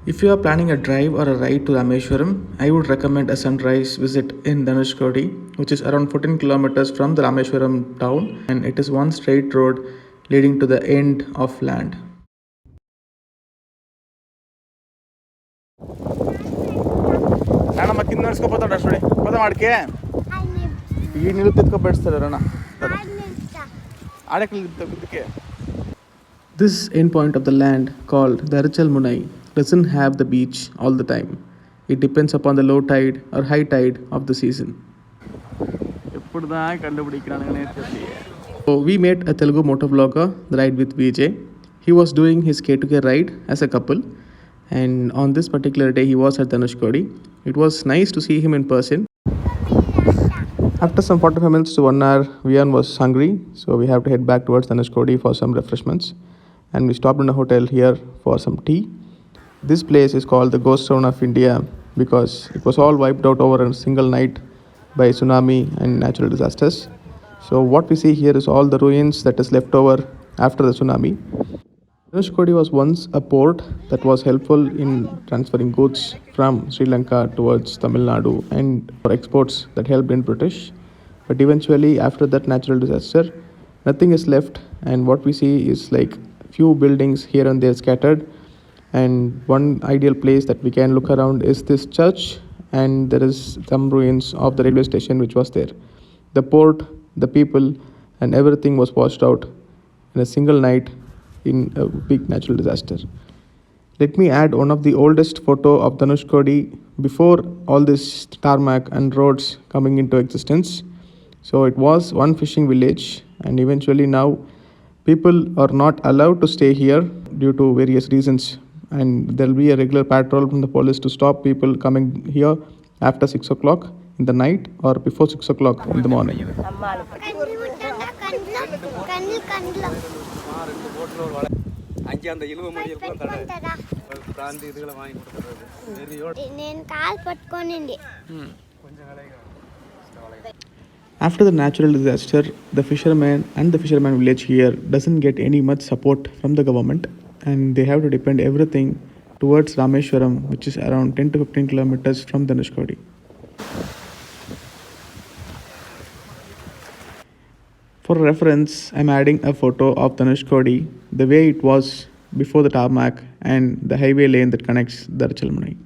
If you are planning a drive or a ride to Rameshwaram, I would recommend a sunrise visit in Dhanushkodi, which is around 14 kilometers from the Rameshwaram town, and it is one straight road leading to the end of land. This endpoint of the land, called the Munai, doesn't have the beach all the time. It depends upon the low tide or high tide of the season. So we met a Telugu motovlogger, the ride with VJ. He was doing his K2K ride as a couple, and on this particular day he was at Danushkodi. It was nice to see him in person. After some 45 minutes to 1 hour, Vian was hungry, so we have to head back towards Danushkodi for some refreshments. And we stopped in a hotel here for some tea. This place is called the ghost town of India because it was all wiped out over a single night by tsunami and natural disasters. So what we see here is all the ruins that is left over after the tsunami. Dhanushkodi was once a port that was helpful in transferring goods from Srilanka towards Tamil Nadu and for exports that helped in British. But eventually, after that natural disaster, nothing is left, and what we see is like few buildings here and there scattered. And one ideal place that we can look around is this church, and there is some ruins of the railway station which was there. The port, the people, and everything was washed out in a single night in a big natural disaster. Let me add one of the oldest photo of Dhanushkodi before all this tarmac and roads coming into existence. So it was one fishing village, and eventually now people are not allowed to stay here due to various reasons, and there will be a regular patrol from the police to stop people coming here after 6 o'clock in the night or before 6 o'clock in the morning. After the natural disaster, the fishermen and the fisherman village here doesn't get any much support from the government, and they have to depend everything towards Rameshwaram, which is around 10 to 15 kilometers from Danushkodi. For reference, I'm adding a photo of Dhanushkodi, the way it was before the tarmac and the highway lane that connects the Munai.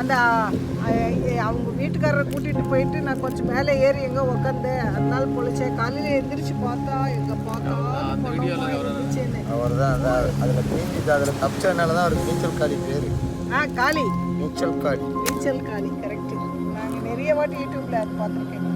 அந்த அவங்க வீட்டுக்காரரை கூட்டிகிட்டு போயிட்டு நான் கொஞ்சம் மேலே ஏறி எங்கே உட்காந்து அதனால பொழிச்சேன். காலையில் எந்திரிச்சு பார்த்தா எங்கே பார்த்தா அவர் தான் அதில் தீஞ்சிது, அதில் தப்பிச்சதுனால தான் அவருக்கு நீச்சல் காளி பேர். காளி நீச்சல் காளி கரெக்டு. நாங்கள் நிறைய வாட்டி யூடியூப்பில் அது பார்த்துருக்கேன்.